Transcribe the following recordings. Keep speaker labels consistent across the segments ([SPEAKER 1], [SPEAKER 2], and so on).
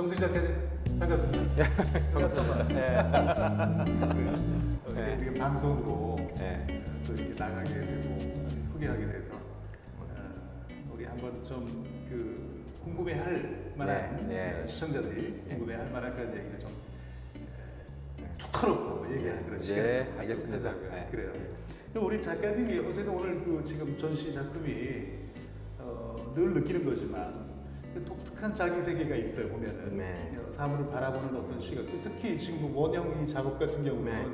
[SPEAKER 1] 정수희 작가님 반갑습니다. 반갑습니다. 네. 이렇게 방송으로 또 이렇게 나가게 되고 소개하게 돼서 우리 한번 좀 그 궁금해할 만한 시청자들이 궁금해할 만한 그런 얘기를 좀 툭 털어놓고 얘기하는 그런 시간.
[SPEAKER 2] 알겠습니다.
[SPEAKER 1] 그래요. 우리 작가님이 어쨌든 오늘 그 지금 전시 작품이 늘 느끼는 거지만 독특한 자기 세계가 있어요. 보면은 사물을 바라보는 어떤 시각. 특히 지금 원형 이 작업 같은 경우는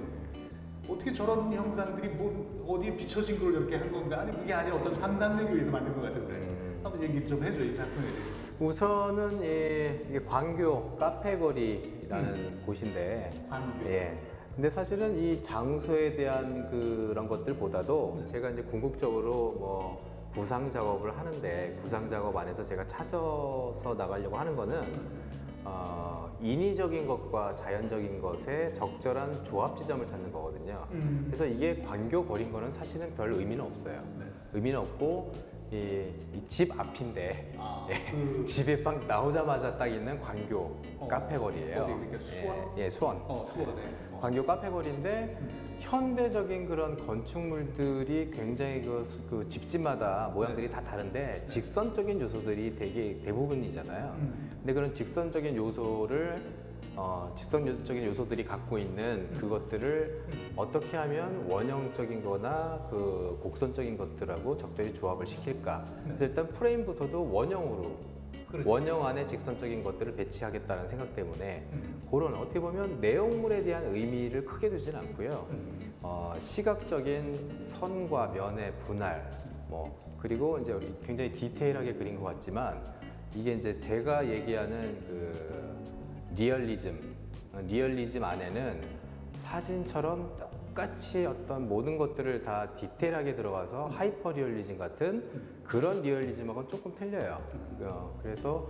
[SPEAKER 1] 어떻게 저런 형상들이 뭐 어디에 비춰진 걸 이렇게 한 건가? 아니 그게 아니라 어떤 상상력에 의해서 만든 것 같은데 한번 얘기 좀 해줘 이 작품에 대해서.
[SPEAKER 2] 우선은 이게 광교 카페거리라는 곳인데
[SPEAKER 1] 광교.
[SPEAKER 2] 근데 사실은 이 장소에 대한 그런 것들보다도 제가 이제 궁극적으로 뭐 구상 작업을 하는데 구상 작업 안에서 제가 찾아서 나가려고 하는 거는 인위적인 것과 자연적인 것의 적절한 조합 지점을 찾는 거거든요. 그래서 이게 광교거리인 거는 사실은 별 의미는 없어요. 의미는 없고 이 집 앞인데 집에 딱 나오자마자 딱 있는 광교 카페거리예요.
[SPEAKER 1] 어디 그러니까 수원?
[SPEAKER 2] 수원.
[SPEAKER 1] 수원에.
[SPEAKER 2] 광교 카페거리인데 현대적인 그런 건축물들이 굉장히 그 집집마다 모양들이 다 다른데 직선적인 요소들이 되게 대부분이잖아요. 근데 그런 직선적인 요소를 직선적인 요소들이 갖고 있는 그것들을 어떻게 하면 원형적인 거나 그 곡선적인 것들하고 적절히 조합을 시킬까. 그래서 일단 프레임부터도 원형으로 원형 안에 직선적인 것들을 배치하겠다는 생각 때문에 그런 어떻게 보면 내용물에 대한 의미를 크게 두진 않고요. 시각적인 선과 면의 분할 그리고 이제 우리 굉장히 디테일하게 그린 것 같지만 이게 이제 제가 얘기하는 그 리얼리즘 안에는 사진처럼 똑같이 어떤 모든 것들을 다 디테일하게 들어가서 하이퍼 리얼리즘 같은 그런 리얼리즘하고는 조금 틀려요. 그래서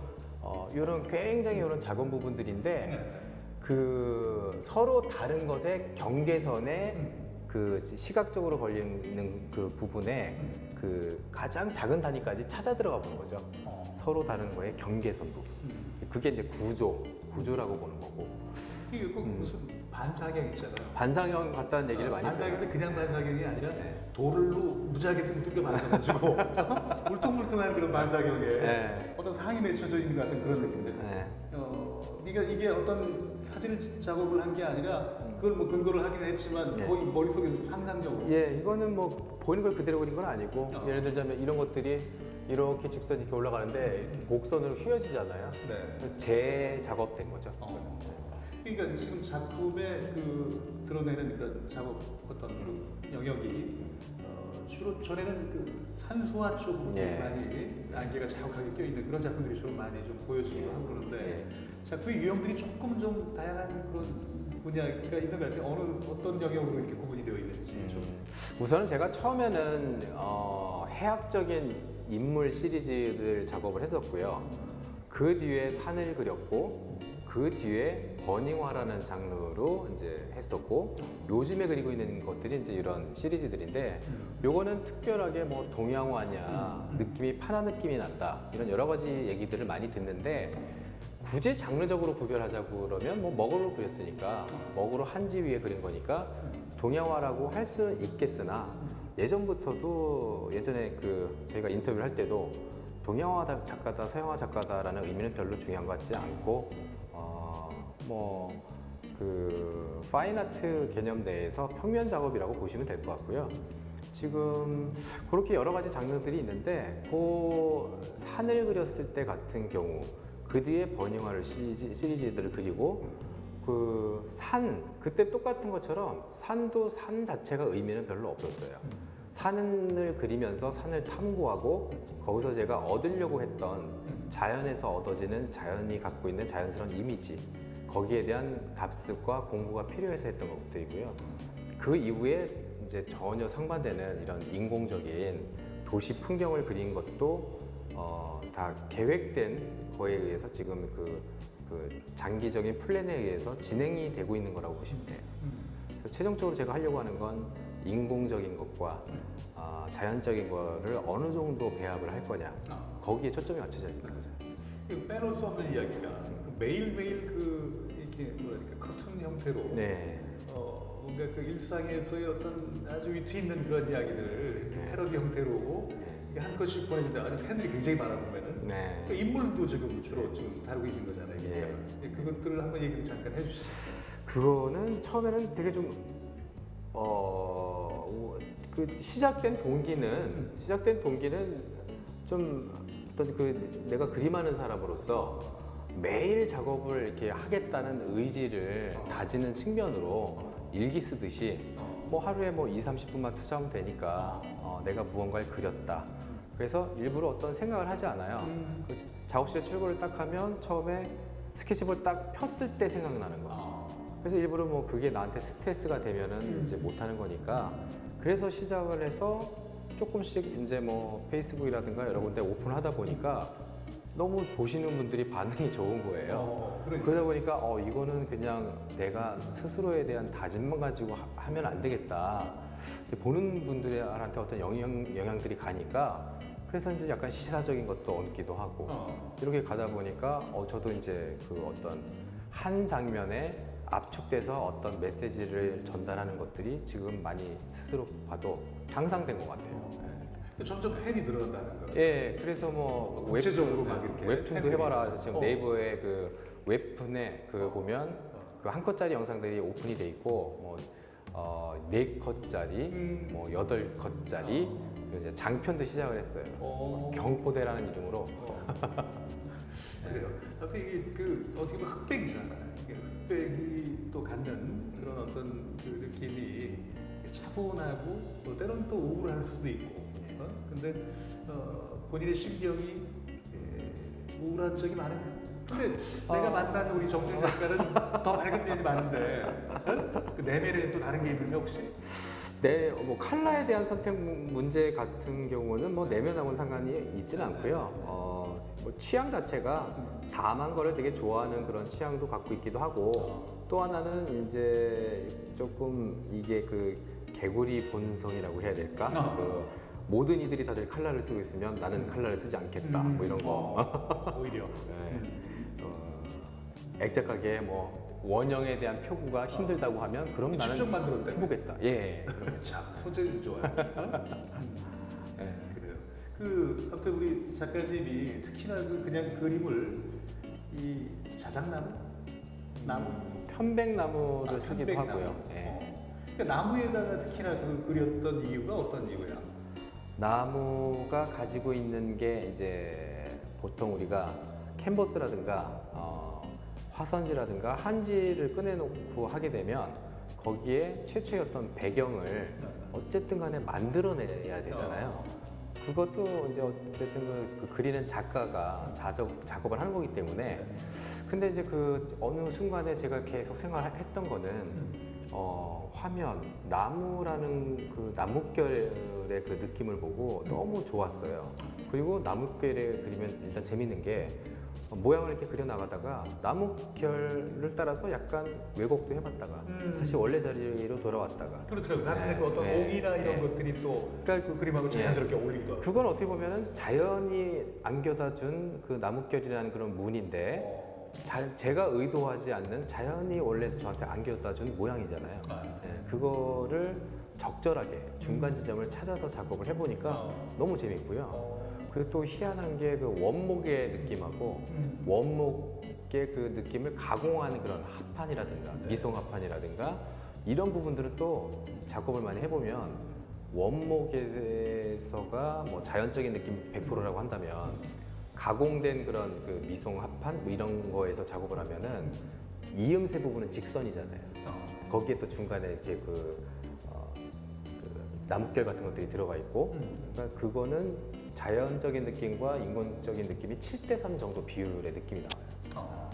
[SPEAKER 2] 이런 굉장히 이런 작은 부분들인데 그 서로 다른 것의 경계선에 그 시각적으로 걸리는 그 부분에 그 가장 작은 단위까지 찾아 들어가 보는 거죠. 서로 다른 거의 경계선 부분. 그게 이제 구조라고 보는 거고.
[SPEAKER 1] 이게 꼭 무슨 반사경 있잖아요.
[SPEAKER 2] 반사경 같다는 얘기를 많이 들어요.
[SPEAKER 1] 반사경인데 그냥 반사경이 아니라 돌로 무지하게 둥글게 만들어가지고 울퉁불퉁한 그런 반사경에 어떤 상이 맺혀져 있는 것 같은 그런 느낌인데 그러니까 이게 어떤 사진 작업을 한 게 아니라 그걸 뭐 근거를 하긴 했지만 거의 머릿속에 상상적으로
[SPEAKER 2] 이거는 뭐 보이는 걸 그대로 그린 건 아니고 예를 들자면 이런 것들이 이렇게 직선이 이렇게 올라가는데 곡선으로 휘어지잖아요. 재작업된 거죠.
[SPEAKER 1] 그러니까 지금 작품에 그 드러내는 그런 작업 어떤 영역이 주로 전에는 그 산소화 쪽으로 많이 안개가 자욱하게 껴있는 그런 작품들이 좀 많이 좀 보여지기도 하고 그러는데 작품의 유형들이 조금 좀 다양한 그런 분야가 있는 것 같아요. 어떤 영역으로 이렇게 구분이 되어 있는지 좀.
[SPEAKER 2] 우선은 제가 처음에는 해학적인 인물 시리즈를 작업을 했었고요. 그 뒤에 산을 그렸고 그 뒤에 버닝화라는 장르로 이제 했었고 요즘에 그리고 있는 것들이 이제 이런 시리즈들인데 요거는 특별하게 뭐 동양화냐 느낌이 파나 느낌이 난다 이런 여러 가지 얘기들을 많이 듣는데 굳이 장르적으로 구별하자고 그러면 뭐 먹으로 그렸으니까 먹으로 한지 위에 그린 거니까 동양화라고 할 수는 있겠으나 예전부터도 예전에 그 저희가 인터뷰를 할 때도 동양화 작가다 서양화 작가다라는 의미는 별로 중요한 것 같지 않고 뭐 그 파인아트 개념 내에서 평면 작업이라고 보시면 될 것 같고요. 지금 그렇게 여러 가지 장르들이 있는데 그 산을 그렸을 때 같은 경우 그 뒤에 버닝화를 시리즈들을 그리고 그 산 그때 똑같은 것처럼 산도 산 자체가 의미는 별로 없었어요. 산을 그리면서 산을 탐구하고 거기서 제가 얻으려고 했던 자연에서 얻어지는 자연이 갖고 있는 자연스러운 이미지 거기에 대한 답습과 공부가 필요해서 했던 것들이고요. 그 이후에 이제 전혀 상반되는 이런 인공적인 도시 풍경을 그린 것도 다 계획된 거에 의해서 지금 그 장기적인 플랜에 의해서 진행이 되고 있는 거라고 보시면 돼요. 그래서 최종적으로 제가 하려고 하는 건 인공적인 것과 자연적인 거를 어느 정도 배합을 할 거냐 거기에 초점이 맞춰져 있는 거죠.
[SPEAKER 1] 빼놓을 수 없는 이야기가 매일매일 그 이렇게 뭐랄까 커튼 형태로
[SPEAKER 2] 네.
[SPEAKER 1] 뭔가 그 일상에서의 어떤 아주 위트 있는 그런 이야기들을 이렇게 패러디 형태로 이렇게 한 컷씩 보내준다. 아니 팬들이 굉장히 많아 보면은 그 인물도 지금 주로 지금 다루고 있는 거잖아요. 그것들을 한번 얘기를 잠깐 해주시죠.
[SPEAKER 2] 그거는 처음에는 되게 좀 그 시작된 동기는 좀 어떤 그 내가 그림하는 사람으로서 매일 작업을 이렇게 하겠다는 의지를 다지는 측면으로 일기 쓰듯이 뭐 하루에 뭐 2~30분만 투자하면 되니까 내가 무언가를 그렸다. 그래서 일부러 어떤 생각을 하지 않아요. 그 작업실에 출근을 딱 하면 처음에 스케치북을 딱 폈을 때 생각나는 거예요. 그래서 일부러 뭐 그게 나한테 스트레스가 되면은 이제 못 하는 거니까 그래서 시작을 해서 조금씩 이제 뭐 페이스북이라든가 여러 군데 오픈하다 보니까 너무 보시는 분들이 반응이 좋은 거예요. 그러다 보니까 이거는 그냥 내가 스스로에 대한 다짐만 가지고 하면 안 되겠다. 보는 분들한테 어떤 영향들이 가니까 그래서 이제 약간 시사적인 것도 얹기도 하고 이렇게 가다 보니까 저도 이제 그 어떤 한 장면에 압축돼서 어떤 메시지를 전달하는 것들이 지금 많이 스스로 봐도 향상된 것 같아요.
[SPEAKER 1] 점점 팬이 늘어난다는 거예요.
[SPEAKER 2] 예, 그래서 뭐
[SPEAKER 1] 구체적으로 막 이렇게
[SPEAKER 2] 웹툰도 해봐라. 지금 네이버에 그 웹툰에 그 보면 그 한 컷짜리 영상들이 오픈이 돼 있고 뭐 4컷짜리, 뭐 8컷짜리 이제 장편도 시작을 했어요. 경포대라는 이름으로.
[SPEAKER 1] 그래요. 아무튼 이게 그 어떻게 보면 흑백이잖아요. 흑백이 또 갖는 그런 어떤 그 느낌이 차분하고 또 때로는 또 우울할 수도 있고. 근데 본인의 심경이 우울한 적이 많은데 내가 만난 우리 정순 작가는 더 밝은 면이 많은데 그 내면에 또 다른 게 있는가 혹시?
[SPEAKER 2] 네, 뭐 컬러에 대한 선택 문제 같은 경우는 뭐 내면하고는 상관이 있지는 않고요. 뭐 취향 자체가 담한 거를 되게 좋아하는 그런 취향도 갖고 있기도 하고 또 하나는 이제 조금 이게 그 개구리 본성이라고 해야 될까? 그 모든 이들이 다들 칼라를 쓰고 있으면 나는 칼라를 쓰지 않겠다. 뭐 이런 거.
[SPEAKER 1] 오히려.
[SPEAKER 2] 액자가게 뭐 원형에 대한 표구가 힘들다고 하면 그럼 나는
[SPEAKER 1] 직접 만들었대.
[SPEAKER 2] 해보겠다. 예.
[SPEAKER 1] 자, 소재도 좋아요. 그래요. 그 아무튼 우리 작가님이 특히나 그 그냥 그림을 이 자작나무,
[SPEAKER 2] 편백나무를 쓰기도 하고요.
[SPEAKER 1] 그러니까 나무에다가 특히나 그 그렸던 이유가 어떤 이유야?
[SPEAKER 2] 나무가 가지고 있는 게 이제 보통 우리가 캔버스라든가 화선지라든가 한지를 꺼내놓고 하게 되면 거기에 최초의 어떤 배경을 어쨌든 간에 만들어내야 되잖아요. 그것도 이제 어쨌든 그 그리는 작가가 작업을 하는 거기 때문에 근데 이제 그 어느 순간에 제가 계속 생각했던 거는 화면, 나무라는 그 나뭇결의 그 느낌을 보고 너무 좋았어요. 그리고 나뭇결에 그리면 일단 재밌는 게 모양을 이렇게 그려 나가다가 나뭇결을 따라서 약간 왜곡도 해봤다가 다시 원래 자리로 돌아왔다가
[SPEAKER 1] 그렇더라고요. 나중에 그 어떤 옹이나 이런 것들이 또
[SPEAKER 2] 그러니까
[SPEAKER 1] 그 그림하고 자연스럽게 어울리기도 하고.
[SPEAKER 2] 그건 어떻게 보면은 자연이 안겨다 준 그 나뭇결이라는 그런 문인데 제가 의도하지 않는 자연이 원래 저한테 안겨다 준 모양이잖아요. 그거를 적절하게 중간 지점을 찾아서 작업을 해보니까 너무 재밌고요. 그리고 또 희한한 게 그 원목의 느낌하고 원목의 그 느낌을 가공하는 그런 합판이라든가 미송 합판이라든가 이런 부분들은 또 작업을 많이 해보면 원목에서가 뭐 자연적인 느낌 100%라고 한다면 가공된 그런 그 미송 합판 뭐 이런 거에서 작업을 하면은 이음새 부분은 직선이잖아요. 거기에 또 중간에 이렇게 그 나뭇결 같은 것들이 들어가 있고 그러니까 그거는 자연적인 느낌과 인공적인 느낌이 7:3 정도 비율의 느낌이 나와요.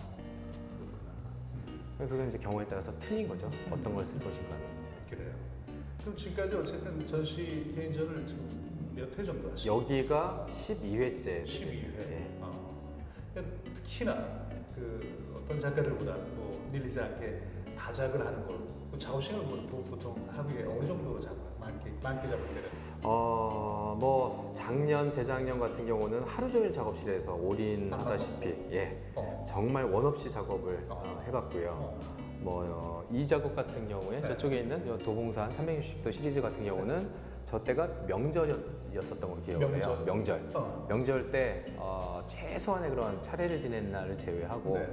[SPEAKER 2] 그건 이제 경우에 따라서 틀린 거죠. 어떤 걸 쓸 것인가는.
[SPEAKER 1] 그래요. 그럼 지금까지 어쨌든 전시 개인전을 지금 몇 회 정도 하시죠?
[SPEAKER 2] 여기가 12회째.
[SPEAKER 1] 12회. 특히나 그 어떤 작가들보다 뭐 밀리지 않게 다작을 하는 걸 작업 시간은 뭐 보통 하루에 어느 정도 많게 잡으면 되는?
[SPEAKER 2] 뭐 작년, 재작년 같은 경우는 하루 종일 작업실에서 올인하다시피 예, 정말 원 없이 작업을 해봤고요. 뭐 이 작업 같은 경우에
[SPEAKER 1] 네.
[SPEAKER 2] 저쪽에 있는 요 도봉산 360도 시리즈 같은 경우는 저 때가 명절이었었던 걸로 기억을 해요. 명절 때 최소한의 그런 차례를 지낸 날을 제외하고
[SPEAKER 1] 네.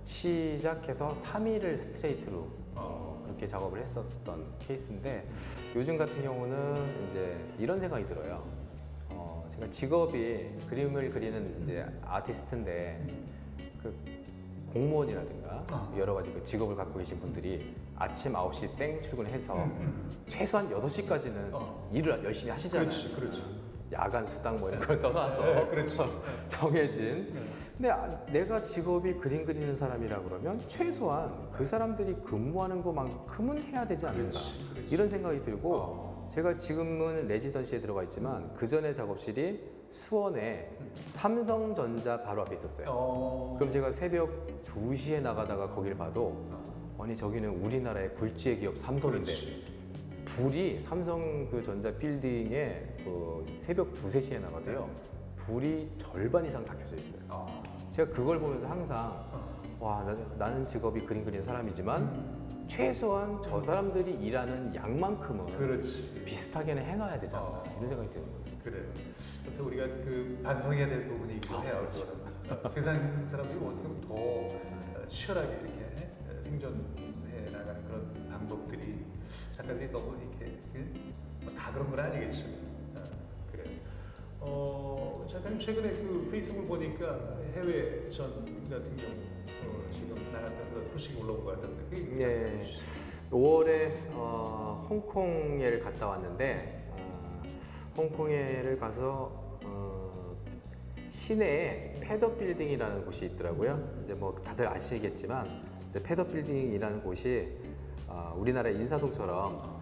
[SPEAKER 2] 시작해서 3일을 스트레이트로 그렇게 작업을 했었던 케이스인데 요즘 같은 경우는 이제 이런 생각이 들어요. 제가 직업이 그림을 그리는 이제 아티스트인데 그 공무원이라든가 여러 가지 그 직업을 갖고 계신 분들이 아침 9시 땡 출근해서 최소한 6시까지는 일을 열심히 하시잖아요.
[SPEAKER 1] 그렇지.
[SPEAKER 2] 야간 수당 뭐 이런 걸 떠나서 정해진. 근데 내가 직업이 그림 그리는 사람이라 그러면 최소한 그 사람들이 근무하는 것만큼은 해야 되지 않는가 이런 생각이 들고 제가 지금은 레지던시에 들어가 있지만 그 전에 작업실이 수원에 삼성전자 바로 앞에 있었어요. 그럼 제가 새벽 2시에 나가다가 거기를 봐도 아니 저기는 우리나라의 굴지의 기업 삼성인데 불이 삼성 그 전자 빌딩에 그 새벽 2, 3시에 나가도요 불이 절반 이상 다 켜져 있어요. 제가 그걸 보면서 항상 와 나는 직업이 그림 그리는 사람이지만 최소한 저 사람들이 일하는 양만큼은 비슷하게는 해놔야 되지 않나 이런 생각이 드는 거죠.
[SPEAKER 1] 그래요. 아무튼 우리가 그 반성해야 될 부분이 있긴 해요. 세상 사람들이 어떻게 더 치열하게 이렇게 생존해 나가는 그런 방법들이 작가들이 너무 이렇게 다 그런 건 아니겠지만 그래요. 작가님 최근에 그 페이스북을 보니까 해외전 같은 경우 지금 나갔던 그런 소식이 올라온 것 같던데.
[SPEAKER 2] 네. 5월에 홍콩에를 갔다 왔는데 홍콩에를 가서 시내에 패더 빌딩이라는 곳이 있더라고요. 이제 뭐 다들 아시겠지만 이제 패더 빌딩이라는 곳이 우리나라 인사동처럼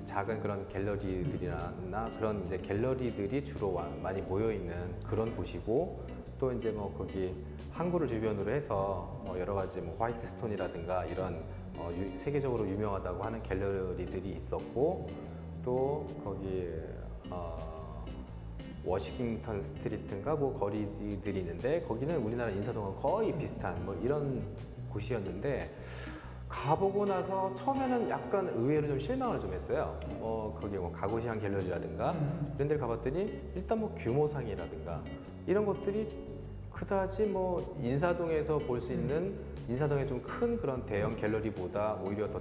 [SPEAKER 2] 작은 그런 갤러리들이나 그런 이제 갤러리들이 주로 많이 모여 있는 그런 곳이고 또 이제 뭐 거기 항구를 주변으로 해서 여러 가지 뭐 화이트 스톤이라든가 이런 세계적으로 유명하다고 하는 갤러리들이 있었고 또 거기 워싱턴 스트리트인가 뭐 거리들이 있는데 거기는 우리나라 인사동과 거의 비슷한 뭐 이런 곳이었는데 가보고 나서 처음에는 약간 의외로 좀 실망을 좀 했어요. 거기 뭐 가고시안 갤러리라든가 이런 데를 가봤더니 일단 뭐 규모상이라든가 이런 것들이 그다지 뭐 인사동에서 볼 수 있는 인사동의 좀 큰 그런 대형 갤러리보다 오히려 더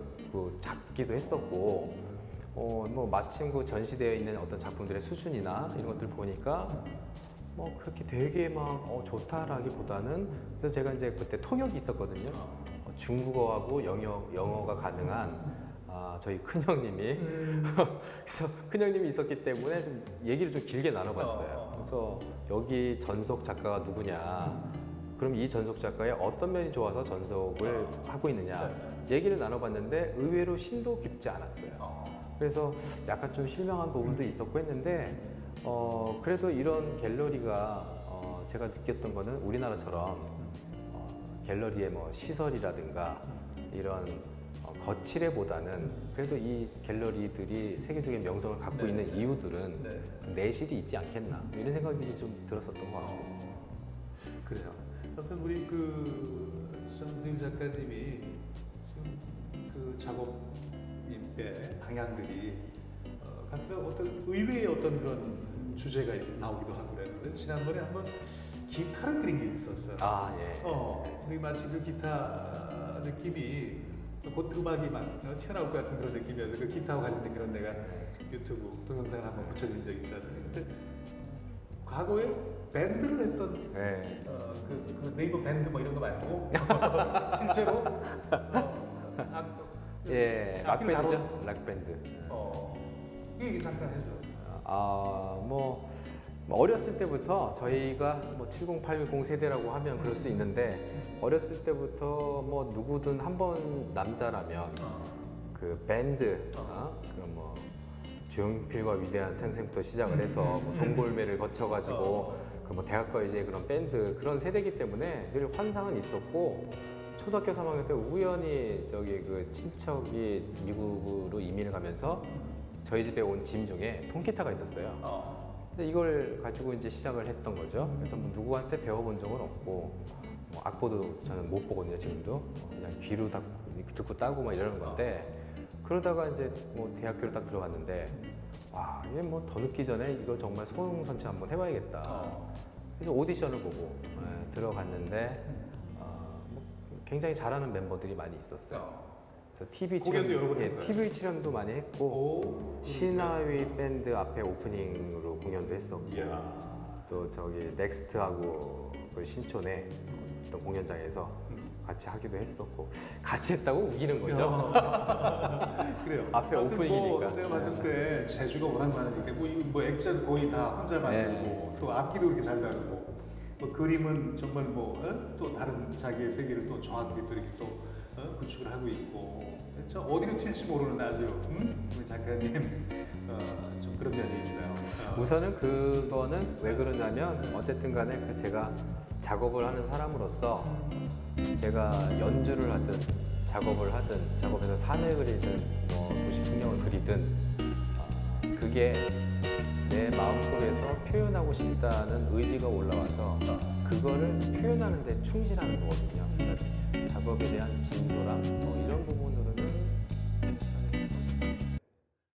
[SPEAKER 2] 작기도 했었고 뭐 마침 그 전시되어 있는 어떤 작품들의 수준이나 이런 것들 보니까 뭐 그렇게 되게 막 좋다라기보다는 그래서 제가 이제 그때 통역이 있었거든요. 중국어하고 영어가 가능한 저희 큰형님이 그래서 큰형님이 있었기 때문에 좀 얘기를 좀 길게 나눠봤어요. 그래서 여기 전속 작가가 누구냐, 그럼 이 전속 작가의 어떤 면이 좋아서 전속을 하고 있느냐 얘기를 나눠봤는데 의외로 심도 깊지 않았어요. 그래서 약간 좀 실망한 부분도 있었고 했는데 그래도 이런 갤러리가 제가 느꼈던 거는 우리나라처럼 갤러리의 뭐 시설이라든가 이런 거칠애보다는 그래도 이 갤러리들이 세계적인 명성을 갖고 있는 이유들은 내실이 있지 않겠나 이런 생각이 좀 들었었던 것 같고.
[SPEAKER 1] 그래요. 아무튼 우리 그 선생님 작가님이 지금 그 작업의 방향들이 각각 어떤 의외의 어떤 그런 주제가 나오기도 하고 그랬는데 지난번에 한번 기타를 그린 게 있었어요.
[SPEAKER 2] 예.
[SPEAKER 1] 우리 마치 그 기타 느낌이 곧 음악이 막 튀어나올 것 같은 그런 느낌이어서 그 기타와 관련된 그런 내가 유튜브 동영상을 한번 붙여준 적 있잖아요. 근데 과거에 밴드를 했던 그 네이버 밴드 뭐 이런 거 말고 실제로
[SPEAKER 2] 락밴드죠. 락밴드.
[SPEAKER 1] 이게 잠깐 해줘.
[SPEAKER 2] 뭐 어렸을 때부터 저희가 뭐 7080 세대라고 하면 그럴 수 있는데 어렸을 때부터 뭐 누구든 한 번 남자라면 그 밴드 그 뭐 조용필과 위대한 탄생부터 시작을 해서 뭐 송골매를 거쳐가지고 그 뭐 대학과 이제 그런 밴드 그런 세대이기 때문에 늘 환상은 있었고 초등학교 3학년 때 우연히 저기 그 친척이 미국으로 이민을 가면서 저희 집에 온 짐 중에 통기타가 있었어요. 근데 이걸 가지고 이제 시작을 했던 거죠. 그래서 뭐 누구한테 배워본 적은 없고 뭐 악보도 저는 못 보거든요. 지금도 그냥 귀로 듣고 따고 막 이러는 건데 그러다가 이제 뭐 대학교를 딱 들어갔는데 와 이게 뭐 더 늦기 전에 이거 정말 소홍선치 한번 해봐야겠다. 그래서 오디션을 보고 들어갔는데 뭐 굉장히 잘하는 멤버들이 많이 있었어요. 그래서 TV
[SPEAKER 1] 공연도 여러 번
[SPEAKER 2] 예,
[SPEAKER 1] 했고요.
[SPEAKER 2] TV 출연도 많이 했고 신화위 밴드 앞에 오프닝으로 공연도 했었고 또 저기 넥스트하고 그 신촌에 어떤 공연장에서 같이 하기도 했었고 같이 했다고 우기는 거죠.
[SPEAKER 1] 그래요.
[SPEAKER 2] 앞에
[SPEAKER 1] 아무튼
[SPEAKER 2] 오프닝이니까.
[SPEAKER 1] 뭐 내가 봤을 때 재주가 워낙 많으니까 뭐 액션 거의 다 혼자 만들고 또 악기도 이렇게 잘 다루고 뭐 그림은 정말 또 다른 자기의 세계를 또 정확히 또 이렇게 또 구축을 하고 있고 저 어디로 튈지 모르는 아주 우리 작가님 좀 그런 면이 있어요.
[SPEAKER 2] 우선은 그거는 왜 그러냐면 어쨌든 간에 제가 작업을 하는 사람으로서 제가 연주를 하든 작업을 하든 작업에서 산을 그리든 뭐 도시 풍경을 그리든 그게 내 마음속에서 표현하고 싶다는 의지가 올라와서 그거를 표현하는 데 충실하는 거거든요. 그러니까 작업에 대한 진도랑 이런 부분으로는